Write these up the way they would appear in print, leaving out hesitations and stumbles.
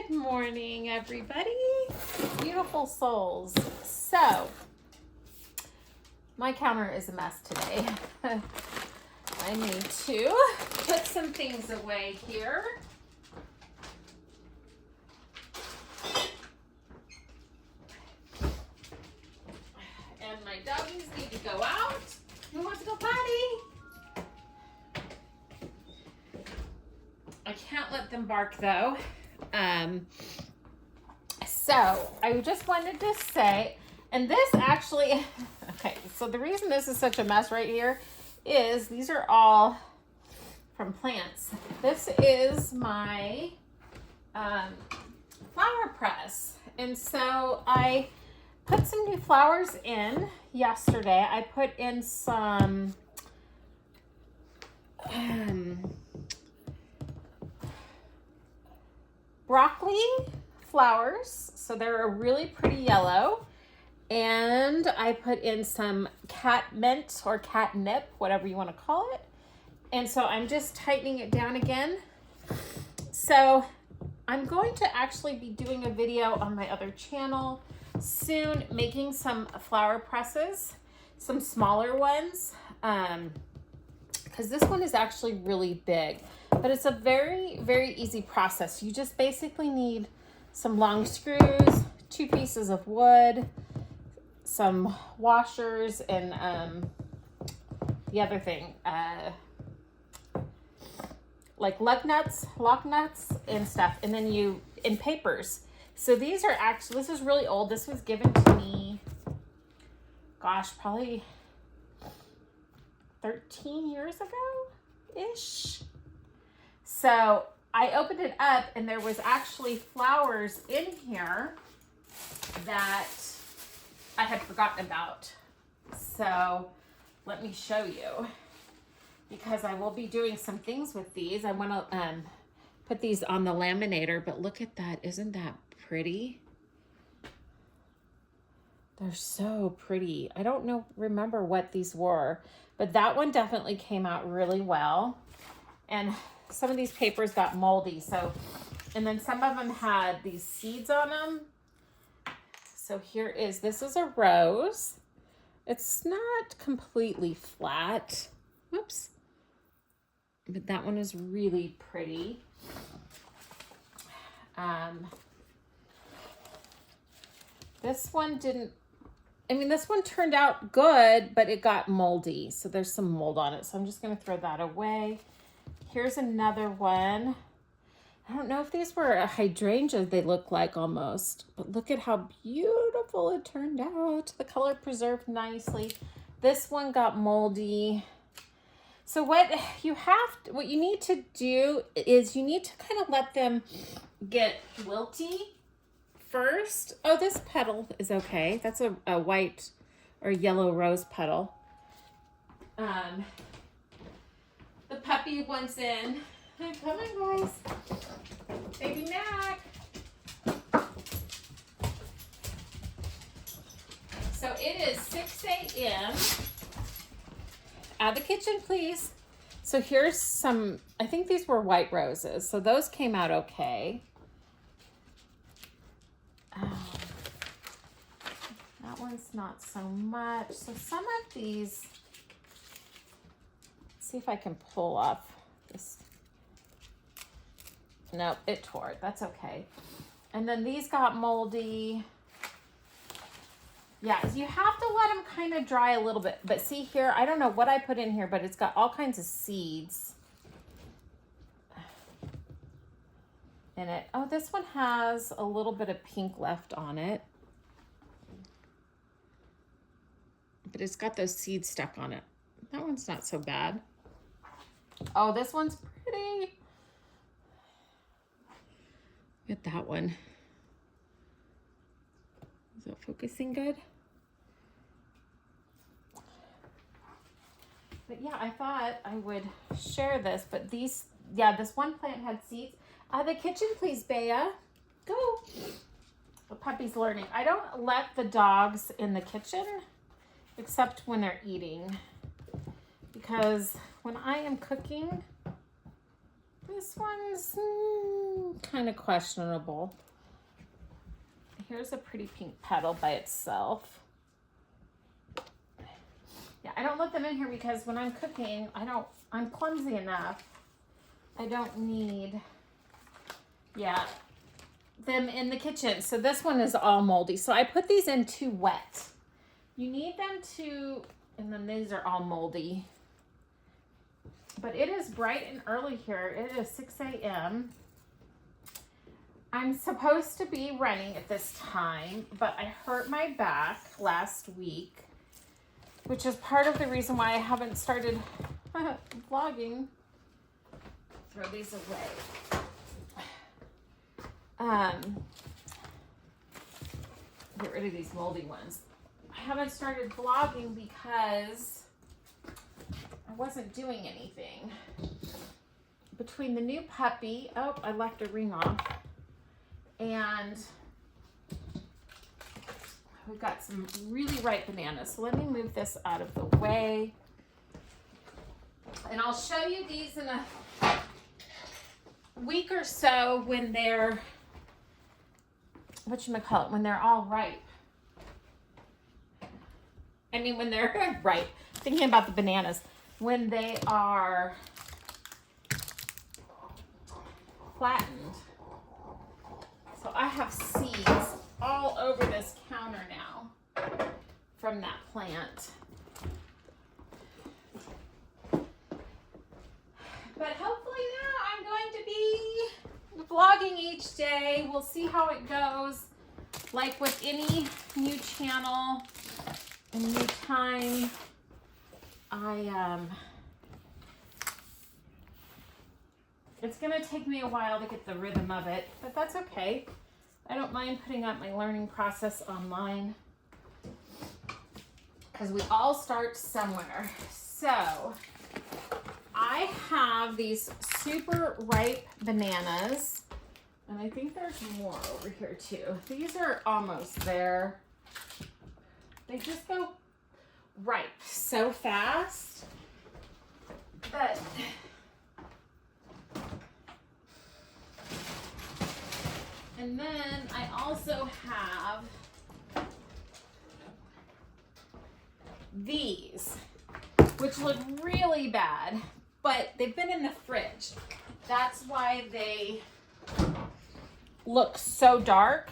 Good morning, everybody. Beautiful souls. So, my counter is a mess today. I need to put some things away here. And my doggies need to go out. Who wants to go potty? I can't let them bark though. So I just wanted to say, and this actually, okay, so the reason this is such a mess right here is these are all from plants. This is my flower press. And so I put some new flowers in yesterday. I put in some broccoli flowers, so they're a really pretty yellow, and I put in some catmint or catnip, whatever you want to call it, and so I'm just tightening it down again. So I'm going to actually be doing a video on my other channel soon, making some flower presses, some smaller ones, because this one is actually really big. But it's a very, very easy process. You just basically need some long screws, 2 pieces of wood, some washers, and the other thing, like lock nuts and stuff, and then in papers. So these are actually, this is really old. This was given to me, gosh, probably 13 years ago-ish. So I opened it up and there was actually flowers in here that I had forgotten about. So let me show you, because I will be doing some things with these. I want to put these on the laminator, but look at that. Isn't that pretty? They're so pretty. I don't remember what these were, but that one definitely came out really well. And some of these papers got moldy, and then some of them had these seeds on them. So this is a rose. It's not completely flat. Whoops. But that one is really pretty. This one this one turned out good, but it got moldy. So there's some mold on it. So I'm just going to throw that away. Here's another one. I don't know if these were a hydrangea, they look like almost, but look at how beautiful it turned out. The color preserved nicely. This one got moldy. So what you need to do is you need to kind of let them get wilty first. Oh, this petal is okay. That's a white or yellow rose petal. The puppy one's in. Come on, guys. Baby Mac. So it is 6 a.m. Out of the kitchen, please. So here's some, I think these were white roses. So those came out okay. That one's not so much. So some of these, see if I can pull up this. Nope, it tore. That's okay. And then these got moldy. Yeah, you have to let them kind of dry a little bit. But see here, I don't know what I put in here, but it's got all kinds of seeds in it. Oh, this one has a little bit of pink left on it. But it's got those seeds stuck on it. That one's not so bad. Oh, this one's pretty. Look at that one. Is it focusing good? But yeah, I thought I would share this. But this one plant had seeds. The kitchen, please, Bea. Go. The puppy's learning. I don't let the dogs in the kitchen except when they're eating, because when I am cooking, this one's kind of questionable. Here's a pretty pink petal by itself. Yeah, I don't let them in here because when I'm cooking, I'm clumsy enough. I don't need, them in the kitchen. So this one is all moldy. So I put these in too wet. You need them to, and then these are all moldy. But it is bright and early here. It is 6 a.m. I'm supposed to be running at this time, but I hurt my back last week, which is part of the reason why I haven't started vlogging. Throw these away. Get rid of these moldy ones. I haven't started vlogging because I wasn't doing anything. Between the new puppy, oh, I left a ring off, and we've got some really ripe bananas. So let me move this out of the way. And I'll show you these in a week or so when they're, when they're all ripe. I mean, when they're ripe, thinking about the bananas, when they are flattened. So I have seeds all over this counter now from that plant. But hopefully now I'm going to be vlogging each day. We'll see how it goes. Like with any new channel and new time, it's gonna take me a while to get the rhythm of it, but that's okay. I don't mind putting up my learning process online because we all start somewhere. So I have these super ripe bananas, and I think there's more over here too. These are almost there. They just go ripe so fast. But and then I also have these, which look really bad, but they've been in the fridge. That's why they look so dark.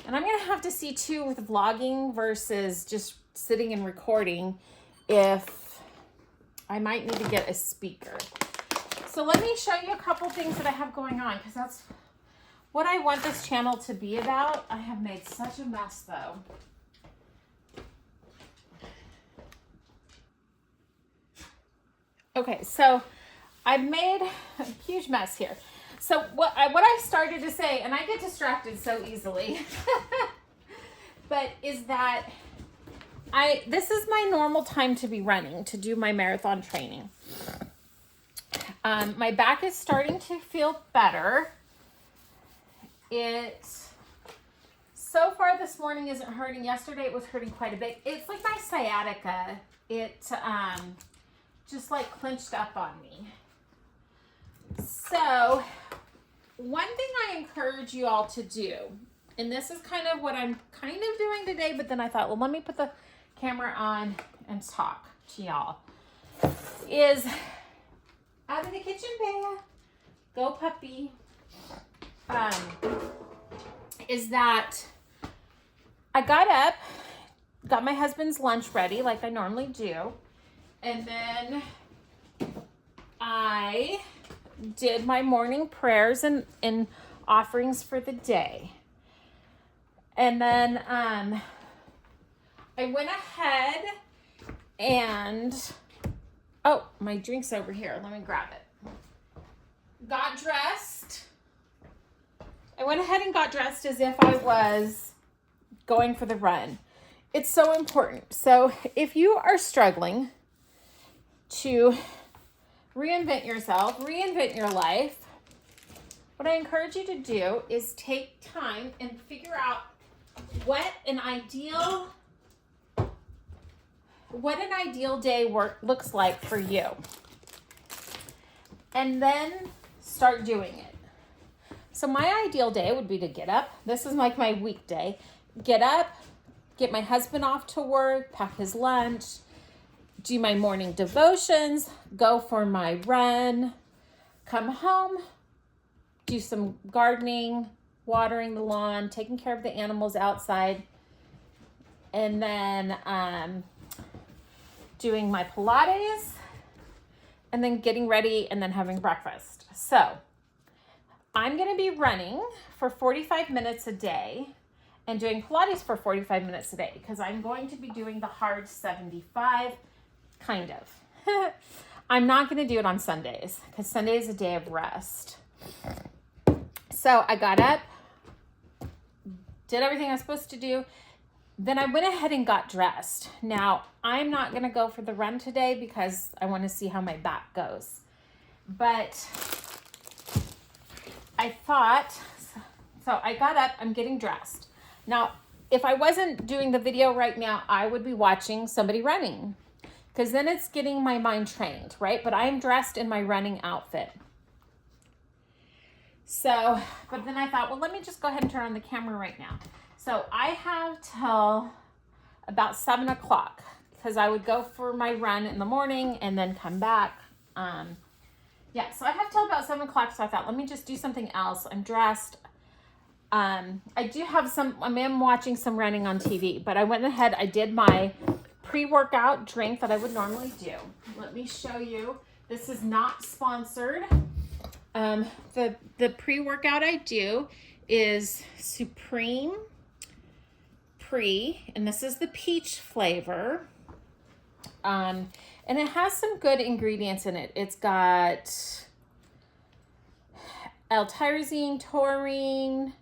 And I'm gonna have to see too with vlogging versus just sitting and recording if I might need to get a speaker. So let me show you a couple things that I have going on, because that's what I want this channel to be about. I have made such a mess though. Okay, so I've made a huge mess here. So what I started to say, and I get distracted so easily, but is that this is my normal time to be running, to do my marathon training. My back is starting to feel better. It, so far this morning isn't hurting. Yesterday it was hurting quite a bit. It's like my sciatica. It just like clenched up on me. So one thing I encourage you all to do, and this is kind of what I'm kind of doing today, but then I thought, well, let me put the camera on and talk to y'all, is out of the kitchen, Bea. Go puppy. Is that I got up, got my husband's lunch ready like I normally do, and then I did my morning prayers and offerings for the day. And then I went ahead and, oh, my drink's over here. Let me grab it. Got dressed. I went ahead and got dressed as if I was going for the run. It's so important. So if you are struggling to reinvent yourself, reinvent your life, what I encourage you to do is take time and figure out what an ideal day looks like for you. And then start doing it. So my ideal day would be to get up. This is like my weekday. Get up, get my husband off to work, pack his lunch, do my morning devotions, go for my run, come home, do some gardening, watering the lawn, taking care of the animals outside, and then doing my Pilates, and then getting ready and then having breakfast. So I'm going to be running for 45 minutes a day and doing Pilates for 45 minutes a day because I'm going to be doing the hard 75, kind of. I'm not going to do it on Sundays because Sunday is a day of rest. So I got up, did everything I was supposed to do. Then I went ahead and got dressed. Now, I'm not going to go for the run today because I want to see how my back goes. But I thought, so I got up, I'm getting dressed. Now, if I wasn't doing the video right now, I would be watching somebody running because then it's getting my mind trained, right? But I'm dressed in my running outfit. So, but then I thought, well, let me just go ahead and turn on the camera right now. So I have till about 7 o'clock because I would go for my run in the morning and then come back. Yeah, so I have till about 7 o'clock. So I thought, let me just do something else. I'm dressed. I do have I am watching some running on TV, but I went ahead. I did my pre-workout drink that I would normally do. Let me show you. This is not sponsored. The pre-workout I do is Supreme Pre, and this is the peach flavor. And it has some good ingredients in it. It's got L-tyrosine, taurine,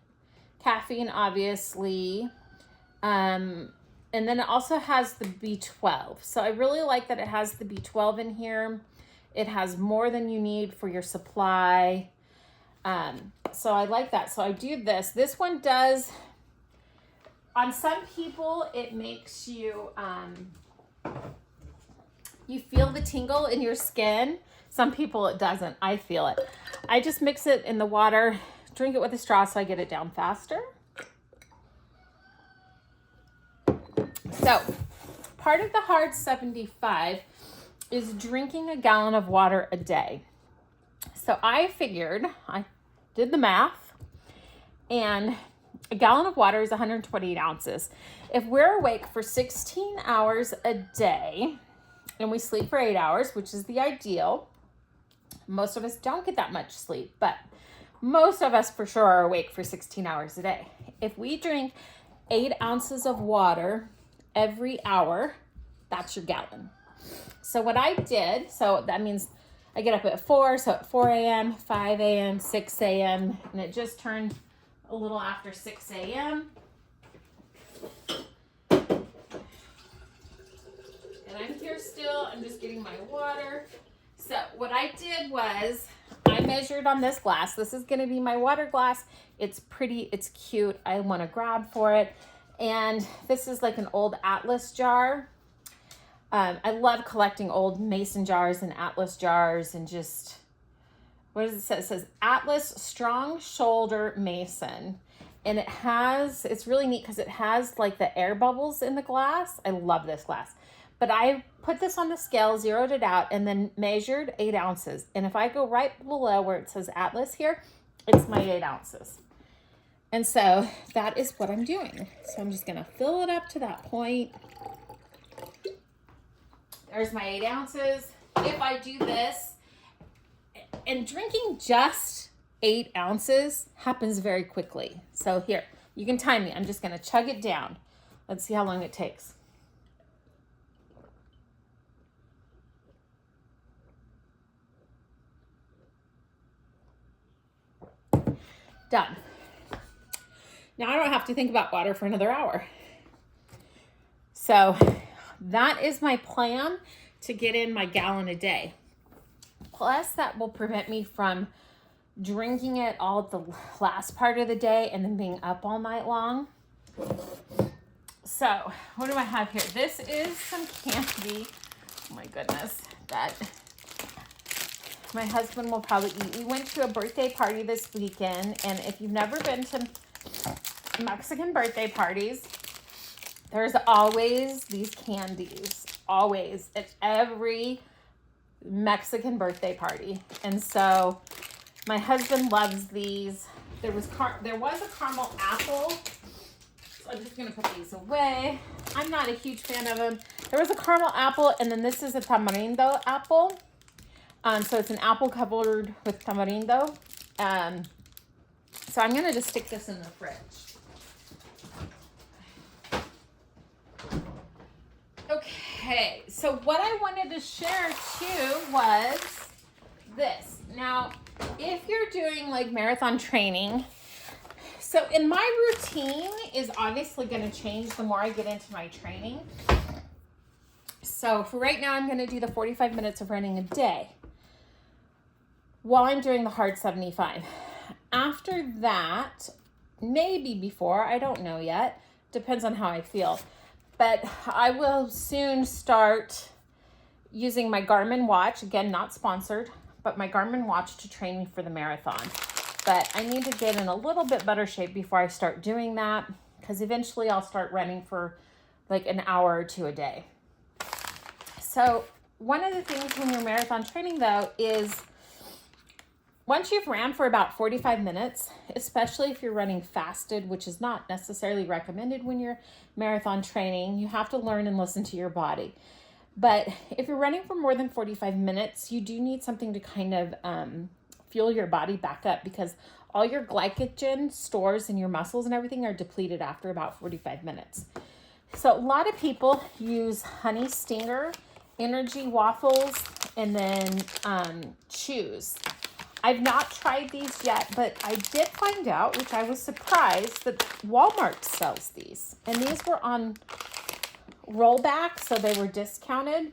caffeine, obviously. And then it also has the B12. So I really like that it has the B12 in here. It has more than you need for your supply. So I like that. So I do this. This one does, on some people, it makes you, you feel the tingle in your skin. Some people it doesn't. I feel it. I just mix it in the water, drink it with a straw so I get it down faster. So part of the hard 75 is drinking a gallon of water a day. So I figured, I did the math, and a gallon of water is 128 ounces. If we're awake for 16 hours a day and we sleep for 8 hours, which is the ideal, most of us don't get that much sleep, but most of us for sure are awake for 16 hours a day. If we drink 8 ounces of water every hour, that's your gallon. So what I did, so that means I get up at 4, so at 4 a.m., 5 a.m., 6 a.m., and it just turned a little after 6 a.m. And I'm here still, I'm just getting my water. So what I did was, I measured on this glass. This is gonna be my water glass. It's pretty, it's cute. I wanna grab for it. And this is like an old Atlas jar. I love collecting old mason jars and Atlas jars and just, what does it say? It says Atlas Strong Shoulder Mason. And it has, it's really neat because it has like the air bubbles in the glass. I love this glass. But I put this on the scale, zeroed it out, and then measured 8 ounces. And if I go right below where it says Atlas here, it's my 8 ounces. And so that is what I'm doing. So I'm just gonna fill it up to that point. There's my 8 ounces. If I do this, and drinking just 8 ounces happens very quickly. So here, you can time me. I'm just gonna chug it down. Let's see how long it takes. Done. Now I don't have to think about water for another hour. So that is my plan to get in my gallon a day. Plus that will prevent me from drinking it all the last part of the day and then being up all night long. So what do I have here? This is some candy. Oh my goodness, that my husband will probably eat. We went to a birthday party this weekend, and if you've never been to Mexican birthday parties, there's always these candies. Always. At every Mexican birthday party. And so my husband loves these. There was a caramel apple. So I'm just going to put these away. I'm not a huge fan of them. There was a caramel apple, and then this is a tamarindo apple. So it's an apple covered with tamarindo. So I'm going to just stick this in the fridge. Okay, so what I wanted to share too was this. Now, if you're doing like marathon training, so in my routine is obviously going to change the more I get into my training. So for right now, I'm going to do the 45 minutes of running a day while I'm doing the hard 75. After that, maybe before, I don't know yet, depends on how I feel. But I will soon start using my Garmin watch, again, not sponsored, but my Garmin watch to train me for the marathon. But I need to get in a little bit better shape before I start doing that, because eventually I'll start running for like an hour or two a day. So one of the things when you're marathon training though is once you've ran for about 45 minutes, especially if you're running fasted, which is not necessarily recommended when you're marathon training, you have to learn and listen to your body. But if you're running for more than 45 minutes, you do need something to kind of fuel your body back up, because all your glycogen stores in your muscles and everything are depleted after about 45 minutes. So a lot of people use Honey Stinger, Energy Waffles, and then Chews. I've not tried these yet, but I did find out, which I was surprised, that Walmart sells these. And these were on rollback, so they were discounted.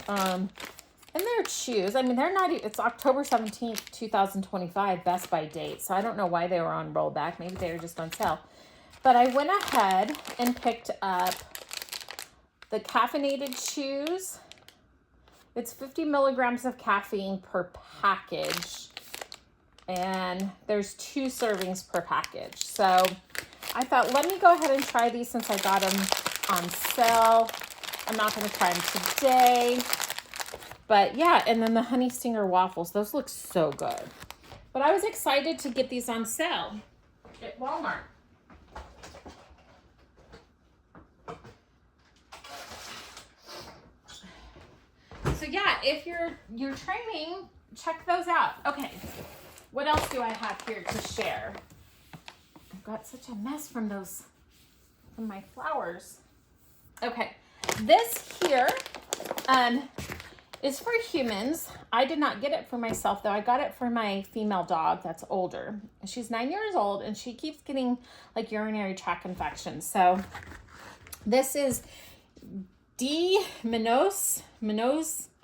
And they're Chews. I mean, they're not, it's October 17th, 2025, Best By date. So I don't know why they were on rollback. Maybe they were just on sale. But I went ahead and picked up the caffeinated Chews. It's 50 milligrams of caffeine per package, and there's 2 servings per package. So I thought, let me go ahead and try these since I got them on sale. I'm not going to try them today, but yeah. And then the Honey Stinger waffles, those look so good. But I was excited to get these on sale at Walmart. So yeah, if you're training, check those out. Okay, what else do I have here to share? I've got such a mess from my flowers. Okay, this here is for humans. I did not get it for myself though. I got it for my female dog that's older. She's 9 years old and she keeps getting like urinary tract infections. So this is Minos,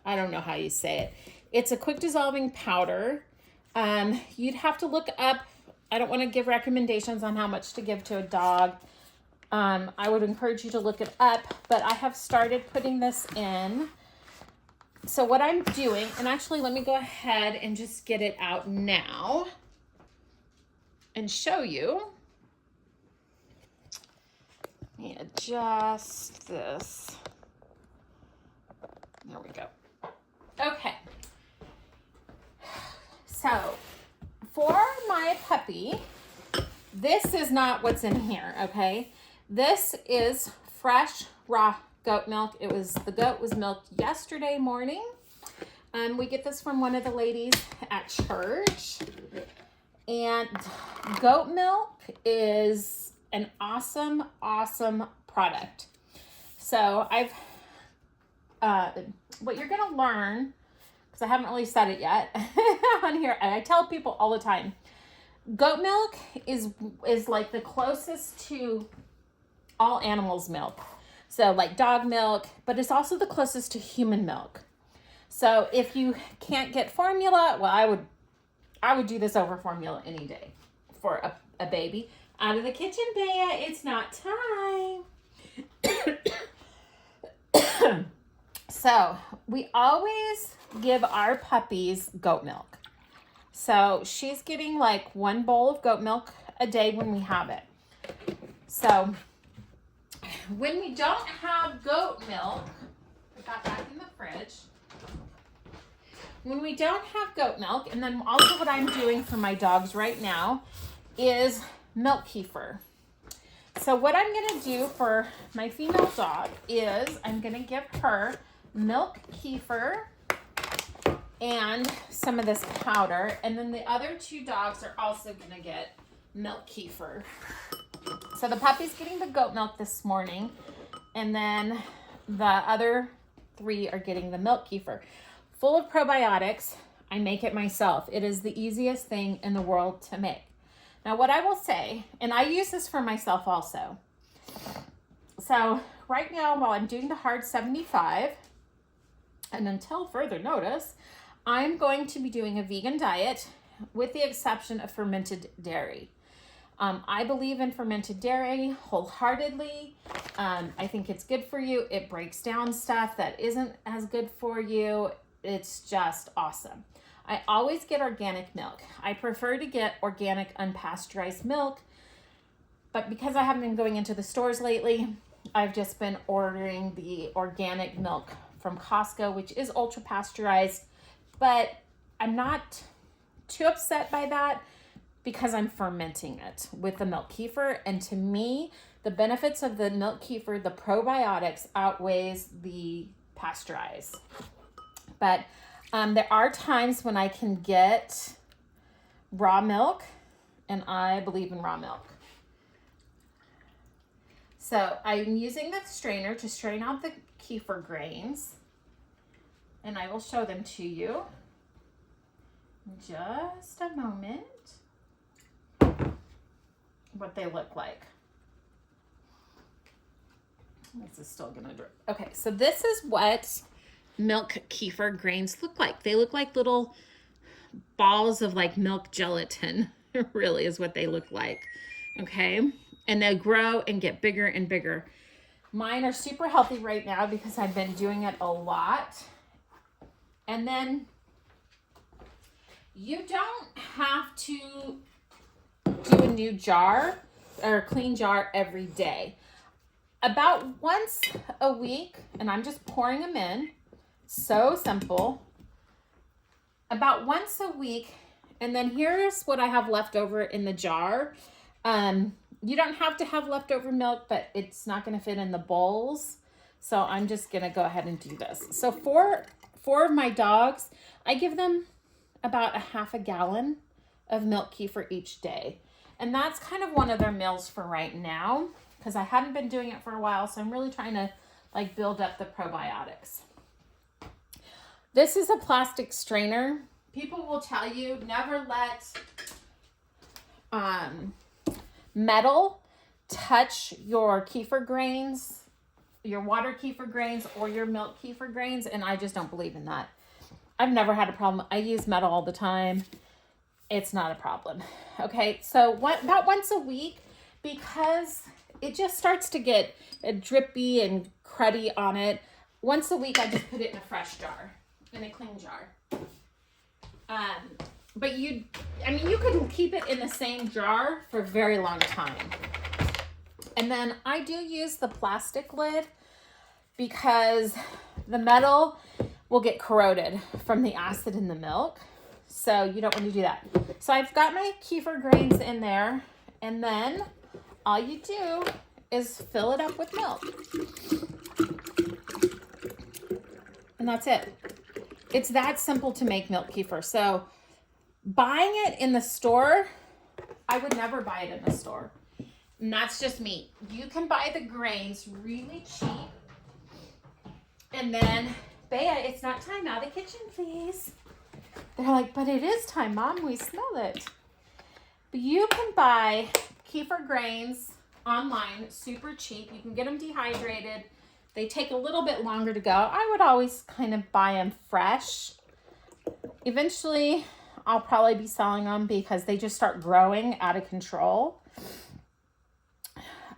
I don't know how you say it. It's a quick dissolving powder. You'd have to look up, I don't want to give recommendations on how much to give to a dog. I would encourage you to look it up, but I have started putting this in. So what I'm doing, and actually let me go ahead and just get it out now and show you. Let me adjust this. There we go. Okay. So for my puppy, this is not what's in here, okay? This is fresh raw goat milk. The goat was milked yesterday morning. We get this from one of the ladies at church. And goat milk is an awesome, awesome product. So what you're going to learn, because I haven't really said it yet on here, and I tell people all the time, goat milk is like the closest to all animals' milk. So like dog milk, but it's also the closest to human milk. So if you can't get formula, well, I would do this over formula any day for a baby. Out of the kitchen, Bea, it's not time. So we always give our puppies goat milk. So she's getting like 1 bowl of goat milk a day when we have it. So when we don't have goat milk, I got back in the fridge. When we don't have goat milk, and then also what I'm doing for my dogs right now is milk kefir. So what I'm going to do for my female dog is I'm going to give her milk kefir and some of this powder. And then the other 2 dogs are also going to get milk kefir. So the puppy's getting the goat milk this morning. And then the other 3 are getting the milk kefir. Full of probiotics. I make it myself. It is the easiest thing in the world to make. Now what I will say, and I use this for myself also. So right now while I'm doing the hard 75, and until further notice, I'm going to be doing a vegan diet with the exception of fermented dairy. I believe in fermented dairy wholeheartedly. I think it's good for you. It breaks down stuff that isn't as good for you. It's just awesome. I always get organic milk. I prefer to get organic unpasteurized milk, but because I haven't been going into the stores lately, I've just been ordering the organic milk from Costco, which is ultra pasteurized, but I'm not too upset by that because I'm fermenting it with the milk kefir. And to me, the benefits of the milk kefir, the probiotics outweighs the pasteurized. But there are times when I can get raw milk, and I believe in raw milk. So I'm using the strainer to strain out the kefir grains, and I will show them to you in just a moment what they look like. This is still gonna drip. Okay, so this is what milk kefir grains look like. They look like little balls of like milk gelatin. It really is what they look like. Okay, and they grow and get bigger and bigger. Mine are super healthy right now because I've been doing it a lot. And then you don't have to do a new jar or a clean jar every day. About once a week, and I'm just pouring them in. So simple. About once a week, and then here's what I have left over in the jar. You don't have to have leftover milk, but it's not going to fit in the bowls. So I'm just going to go ahead and do this. So for of my dogs, I give them about a half a gallon of milk kefir each day. And that's kind of one of their meals for right now because I hadn't been doing it for a while. So I'm really trying to like build up the probiotics. This is a plastic strainer. People will tell you never let metal touch your kefir grains, your water kefir grains, or your milk kefir grains, and I just don't believe in that. I've never had a problem. I use metal all the time. It's not a problem. Okay, so about once a week, because it just starts to get drippy and cruddy on it. Once a week, I just put it in a fresh jar. In a clean jar. But you could keep it in the same jar for a very long time. And then I do use the plastic lid because the metal will get corroded from the acid in the milk. So you don't want to do that. So I've got my kefir grains in there, and then all you do is fill it up with milk. And that's it. It's that simple to make milk kefir. So buying it in the store, I would never buy it in the store. And that's just me. You can buy the grains really cheap. And then, Bea, it's not time out of the kitchen, please. They're like, but it is time, Mom. We smell it. But you can buy kefir grains online, super cheap. You can get them dehydrated. They take a little bit longer to go. I would always kind of buy them fresh. Eventually, I'll probably be selling them because they just start growing out of control.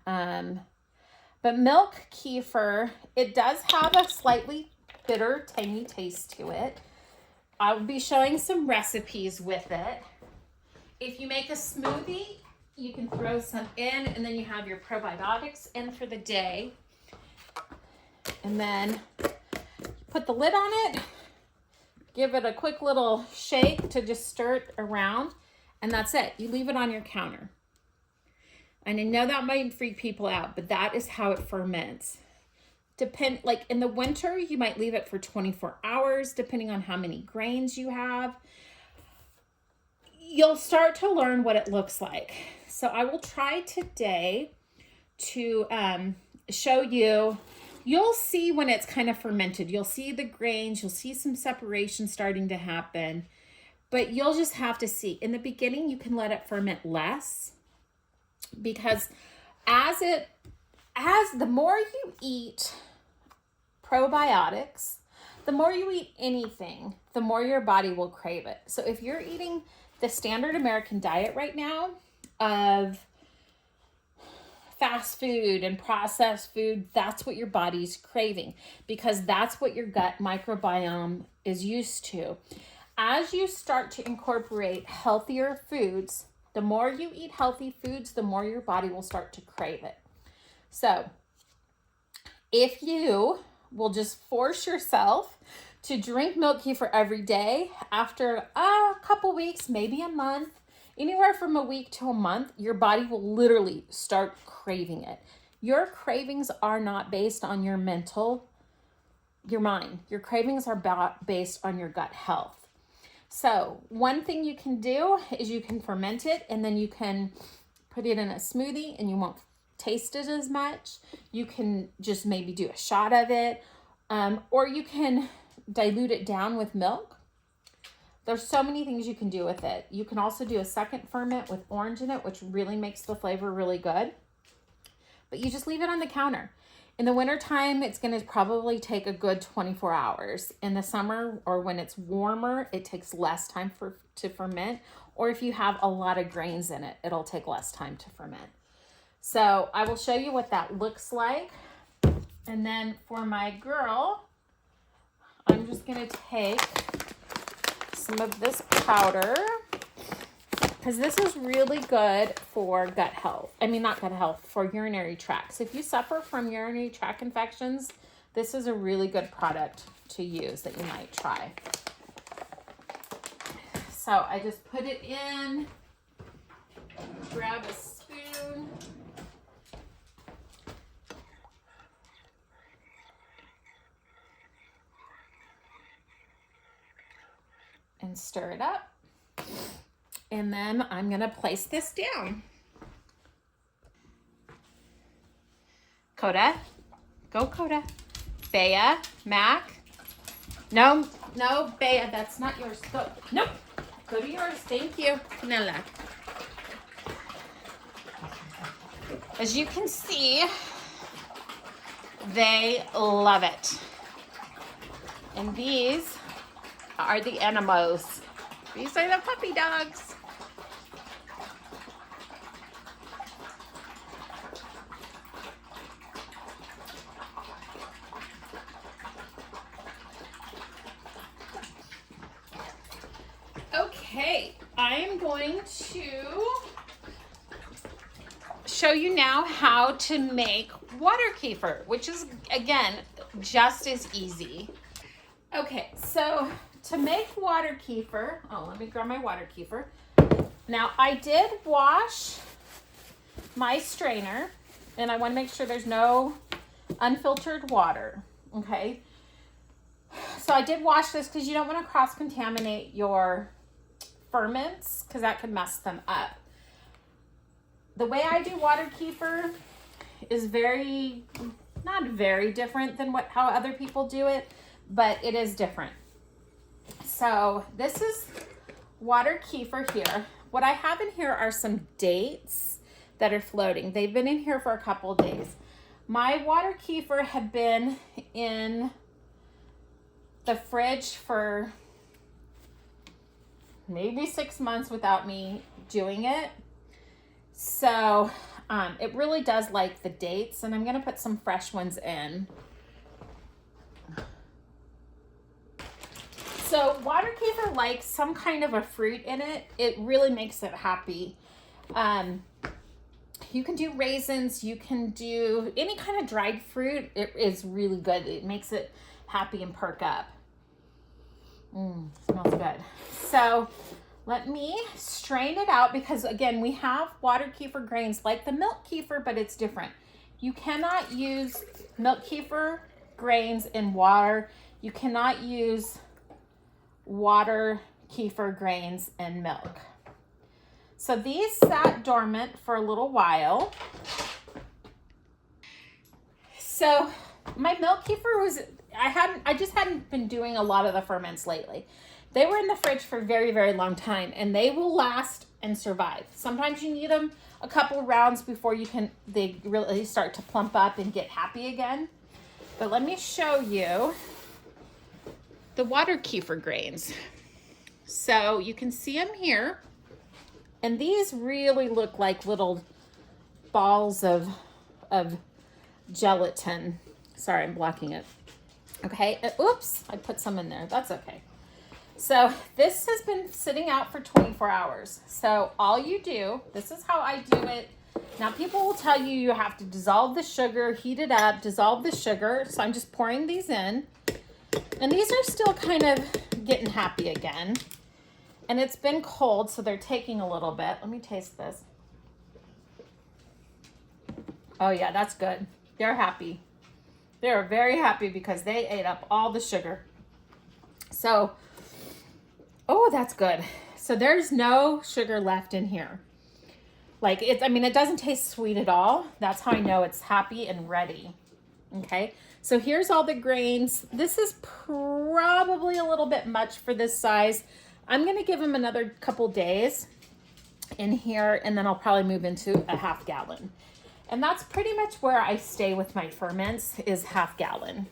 But milk kefir, it does have a slightly bitter, tangy taste to it. I'll be showing some recipes with it. If you make a smoothie, you can throw some in, and then you have your probiotics in for the day. And then put the lid on it, give it a quick little shake to just stir it around, and that's it. You leave it on your counter. And I know that might freak people out, but that is how it ferments. Like in the winter, you might leave it for 24 hours, depending on how many grains you have. You'll start to learn what it looks like. So I will try today to show you. You'll see when it's kind of fermented. You'll see the grains. You'll see some separation starting to happen. But you'll just have to see. In the beginning, you can let it ferment less. Because the more you eat probiotics, the more you eat anything, the more your body will crave it. So if you're eating the standard American diet right now of fast food and processed food, that's what your body's craving, because that's what your gut microbiome is used to. As you start to incorporate healthier foods, the more you eat healthy foods, the more your body will start to crave it. So if you will just force yourself to drink milk kefir every day, after a couple weeks, maybe a month, anywhere from a week to a month, your body will literally start craving it. Your cravings are not based on your mind. Your cravings are based on your gut health. So one thing you can do is you can ferment it, and then you can put it in a smoothie and you won't taste it as much. You can just maybe do a shot of it, or you can dilute it down with milk. There's so many things you can do with it. You can also do a second ferment with orange in it, which really makes the flavor really good. But you just leave it on the counter. In the wintertime, it's going to probably take a good 24 hours. In the summer, or when it's warmer, it takes less time to ferment. Or if you have a lot of grains in it, it'll take less time to ferment. So I will show you what that looks like. And then for my girl, I'm just going to take some of this powder, because this is really good for gut health. I mean, not gut health, for urinary tract. So if you suffer from urinary tract infections, this is a really good product to use that you might try. So I just put it in, grab a spoon, and stir it up. And then I'm gonna place this down. Coda, go Coda. Bea, Mac. No, Bea, that's not yours. Go, nope, go to yours, thank you. Nella. As you can see, they love it. And these are the animals. These are the puppy dogs. Okay, I am going to show you now how to make water kefir, which is, again, just as easy. Okay, so to make water kefir, let me grab my water kefir. Now, I did wash my strainer, and I want to make sure there's no unfiltered water, okay? So I did wash this because you don't want to cross-contaminate your ferments, because that could mess them up. The way I do water kefir is not very different than how other people do it, but it is different. So this is water kefir here. What I have in here are some dates that are floating. They've been in here for a couple of days. My water kefir had been in the fridge for maybe 6 months without me doing it. So it really does like the dates, and I'm going to put some fresh ones in. So water kefir likes some kind of a fruit in it. It really makes it happy. You can do raisins. You can do any kind of dried fruit. It is really good. It makes it happy and perk up. Smells good. So let me strain it out because, again, we have water kefir grains like the milk kefir, but it's different. You cannot use milk kefir grains in water. You cannot use water kefir grains in milk. So these sat dormant for a little while. So my milk kefir was, I just hadn't been doing a lot of the ferments lately. They were in the fridge for a very, very long time, and they will last and survive. Sometimes you need them a couple rounds before they really start to plump up and get happy again. But let me show you the water kefir grains. So you can see them here. And these really look like little balls of gelatin. Sorry, I'm blocking it. Okay, oops, I put some in there. That's okay. So this has been sitting out for 24 hours. So all you do, this is how I do it. Now people will tell you you have to dissolve the sugar, heat it up, dissolve the sugar. So I'm just pouring these in. And these are still kind of getting happy again. And it's been cold, so they're taking a little bit. Let me taste this. Oh yeah, that's good. They're happy. They're very happy because they ate up all the sugar. So, oh, that's good. So there's no sugar left in here. Like it doesn't taste sweet at all. That's how I know it's happy and ready. Okay, so here's all the grains. This is probably a little bit much for this size. I'm gonna give them another couple days in here, and then I'll probably move into a half gallon. And that's pretty much where I stay with my ferments, is half gallon.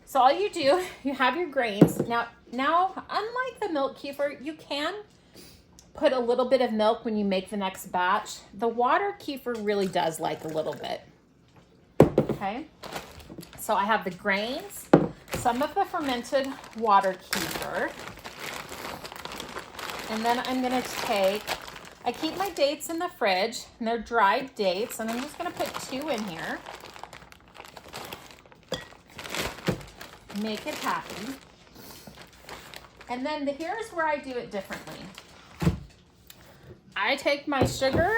So all you do, you have your grains. Now, unlike the milk kefir, you can put a little bit of milk when you make the next batch. The water kefir really does like a little bit. Okay, so I have the grains, some of the fermented water kefir, and then I'm gonna I keep my dates in the fridge, and they're dried dates, and I'm just gonna put 2 in here. Make it happy. And then here's where I do it differently. I take my sugar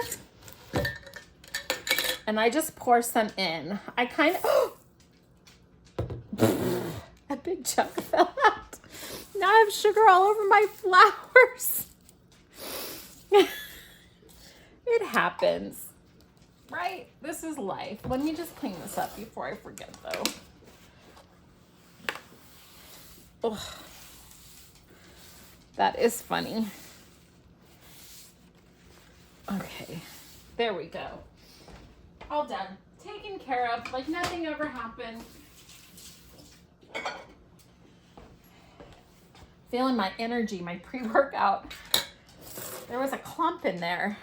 and I just pour some in. I kind of, a big chunk fell out. Now I have sugar all over my flowers. It happens, right? This is life. Let me just clean this up before I forget though. Oh, that is funny. Okay, there we go. All done. Taken care of, like nothing ever happened. Feeling my energy, my pre-workout. There was a clump in there.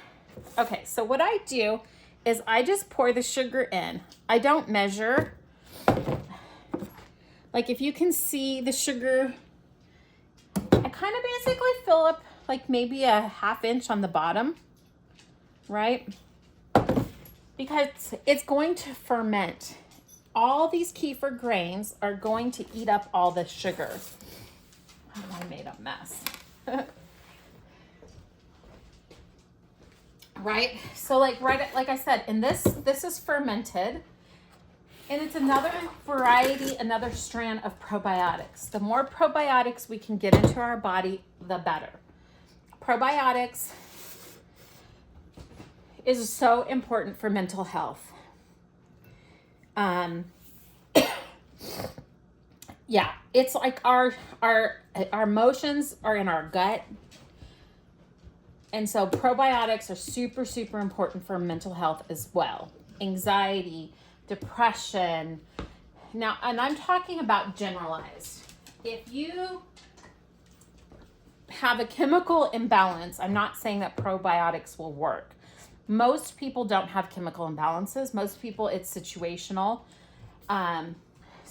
Okay, so what I do is I just pour the sugar in. I don't measure. Like if you can see the sugar, I kind of basically fill up like maybe a ½ inch on the bottom, right? Because it's going to ferment. All these kefir grains are going to eat up all the sugar. Oh, I made a mess. Right? So like I said, and this is fermented, and it's another variety, another strand of probiotics. The more probiotics we can get into our body, the better. Probiotics is so important for mental health. Yeah, it's like our emotions are in our gut. And so probiotics are super, super important for mental health as well. Anxiety, depression. Now, and I'm talking about generalized. If you have a chemical imbalance, I'm not saying that probiotics will work. Most people don't have chemical imbalances. Most people, it's situational.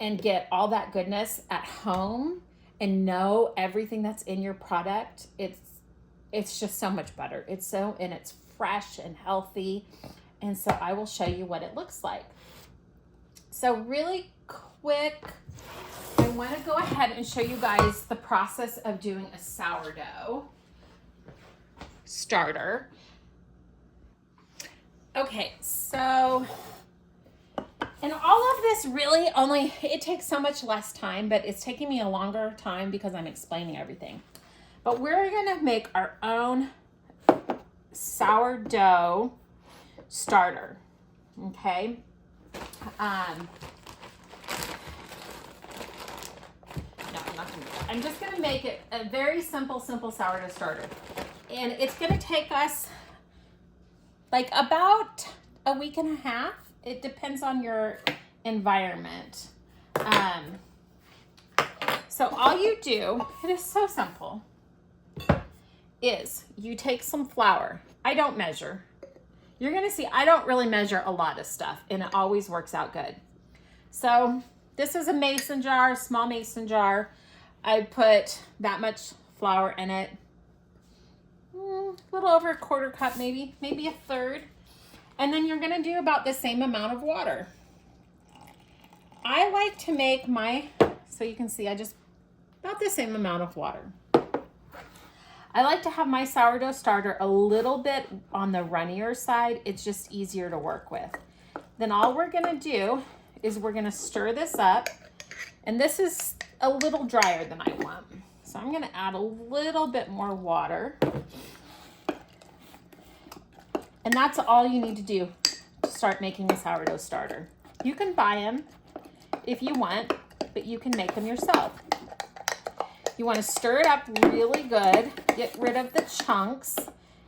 and get all that goodness at home and know everything that's in your product, it's just so much better. It's fresh and healthy. And so I will show you what it looks like. So really quick, I want to go ahead and show you guys the process of doing a sourdough starter. Okay, so, and all of this really it takes so much less time, but it's taking me a longer time because I'm explaining everything. But we're gonna make our own sourdough starter, okay? No, I'm not gonna do that. I'm just gonna make it a very simple sourdough starter. And it's gonna take us like about a week and a half. It depends on your environment. So all you do, it is so simple, is you take some flour. I don't measure. You're gonna see I don't really measure a lot of stuff, and it always works out good. So this is a mason jar, small mason jar. I put that much flour in it. A little over a quarter cup, maybe a third. And then you're gonna do about the same amount of water. I like to make so you can see I just about the same amount of water. I like to have my sourdough starter a little bit on the runnier side. It's just easier to work with. Then all we're gonna do is we're gonna stir this up, and this is a little drier than I want. So I'm gonna add a little bit more water. And that's all you need to do to start making a sourdough starter. You can buy them if you want, but you can make them yourself. You want to stir it up really good, get rid of the chunks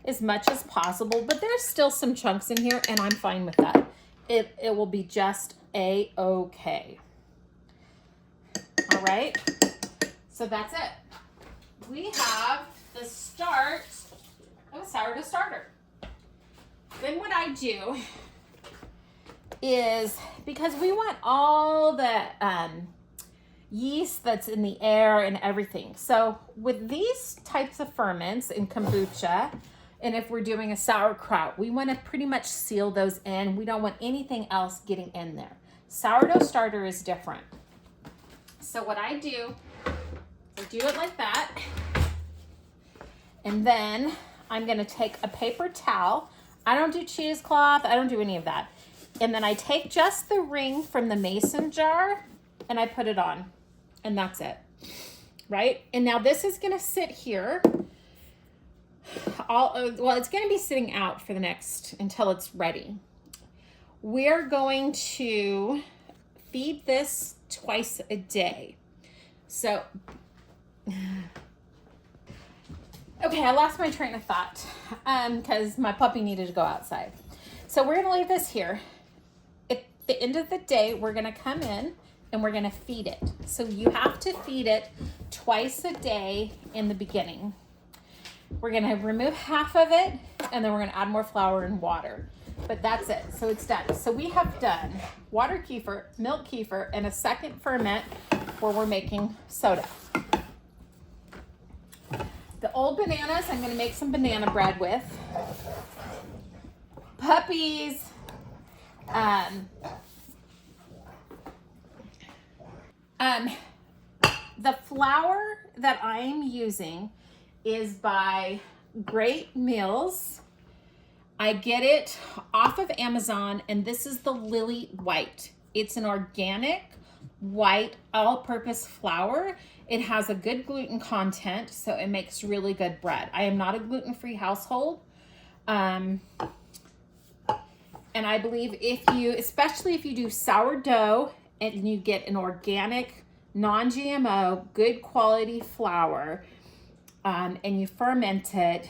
as much as possible, but there's still some chunks in here, and I'm fine with that. It will be just a-okay. All right, so that's it. We have the start of a sourdough starter. Then what I do is, because we want all the yeast that's in the air and everything. So with these types of ferments in kombucha, and if we're doing a sauerkraut, we want to pretty much seal those in. We don't want anything else getting in there. Sourdough starter is different. So what I do it like that. And then I'm going to take a paper towel. I don't do cheesecloth. I don't do any of that. And then I take just the ring from the mason jar and I put it on. And that's it. Right? And now this is going to sit here. It's going to be sitting out for until it's ready. We're going to feed this twice a day. So, okay, I lost my train of thought because my puppy needed to go outside. So we're going to leave this here. At the end of the day, we're going to come in and we're going to feed it. So you have to feed it twice a day in the beginning. We're going to remove half of it, and then we're going to add more flour and water. But that's it. So it's done. So we have done water kefir, milk kefir, and a second ferment where we're making soda. The old bananas, I'm going to make some banana bread with. Puppies. The flour that I'm using is by Great Meals. I get it off of Amazon, and this is the Lily White. It's an organic white all-purpose flour. It has a good gluten content, so it makes really good bread. I am not a gluten-free household. And I believe especially if you do sourdough and you get an organic, non-GMO, good quality flour, and you ferment it,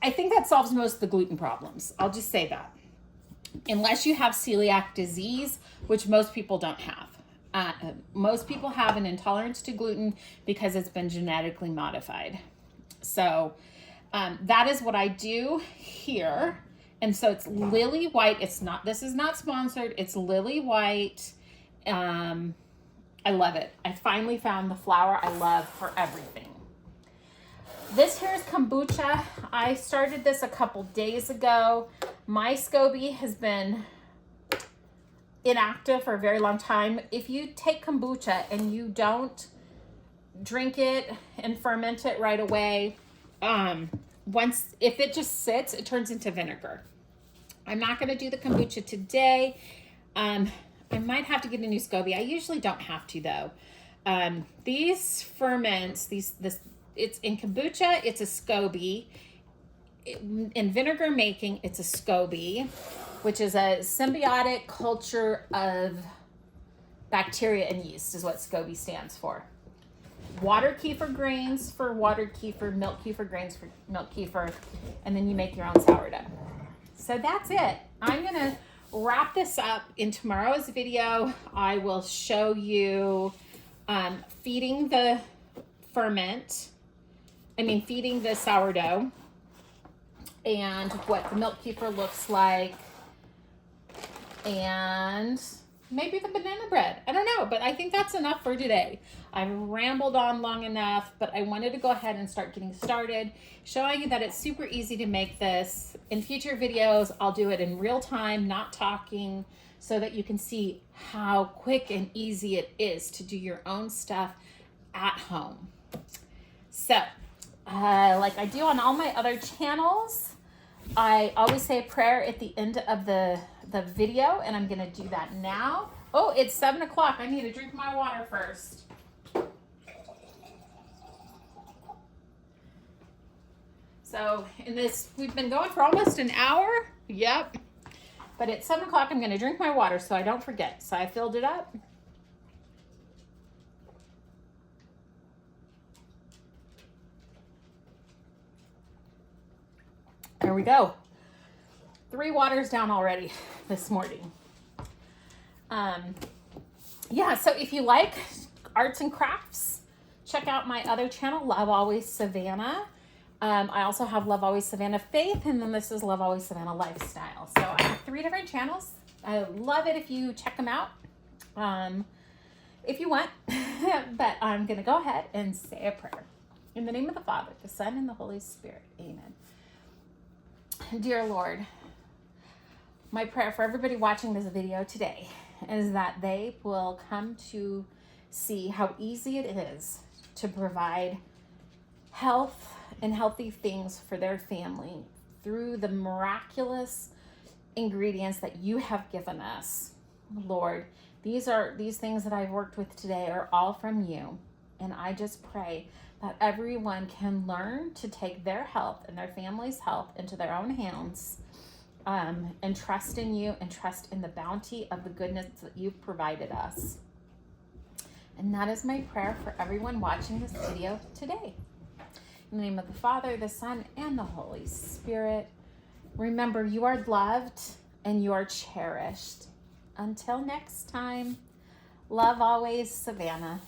I think that solves most of the gluten problems. I'll just say that. Unless you have celiac disease, which most people don't have. Most people have an intolerance to gluten because it's been genetically modified. So that is what I do here. And so it's lily white. This is not sponsored. It's lily white. I love it. I finally found the flour I love for everything. This here is kombucha. I started this a couple days ago. My SCOBY has been inactive for a very long time. If you take kombucha and you don't drink it and ferment it right away, if it just sits, it turns into vinegar. I'm not going to do the kombucha today. I might have to get a new SCOBY. I usually don't have to though. These ferments, it's in kombucha, it's a SCOBY. In vinegar making, it's a SCOBY, which is a symbiotic culture of bacteria and yeast is what SCOBY stands for. Water kefir grains for water kefir, milk kefir grains for milk kefir, and then you make your own sourdough. So that's it. I'm going to wrap this up. In tomorrow's video, I will show you feeding the feeding the sourdough and what the milk kefir looks like, and maybe the banana bread. I don't know, but I think that's enough for today. I've rambled on long enough, but I wanted to go ahead and start getting started, showing you that it's super easy to make this. In future videos, I'll do it in real time, not talking, so that you can see how quick and easy it is to do your own stuff at home. So, like I do on all my other channels, I always say a prayer at the end of the video, and I'm gonna do that now. Oh, it's 7 o'clock. I need to drink my water first. So we've been going for almost an hour. Yep. But at 7 o'clock, I'm gonna drink my water so I don't forget. So I filled it up. There we go. 3 waters down already this morning. Yeah, so if you like arts and crafts, check out my other channel, Love Always Savannah. I also have Love Always Savannah Faith, and then this is Love Always Savannah Lifestyle. So I have 3 different channels. I love it if you check them out, if you want. But I'm going to go ahead and say a prayer. In the name of the Father, the Son, and the Holy Spirit. Amen. Dear Lord, my prayer for everybody watching this video today is that they will come to see how easy it is to provide health and healthy things for their family through the miraculous ingredients that you have given us. Lord, these things that I've worked with today are all from you. And I just pray that everyone can learn to take their health and their family's health into their own hands, and trust in you and trust in the bounty of the goodness that you've provided us. And that is my prayer for everyone watching this video today. In the name of the Father, the Son, and the Holy Spirit. Remember, you are loved and you are cherished. Until next time, love always, Savannah.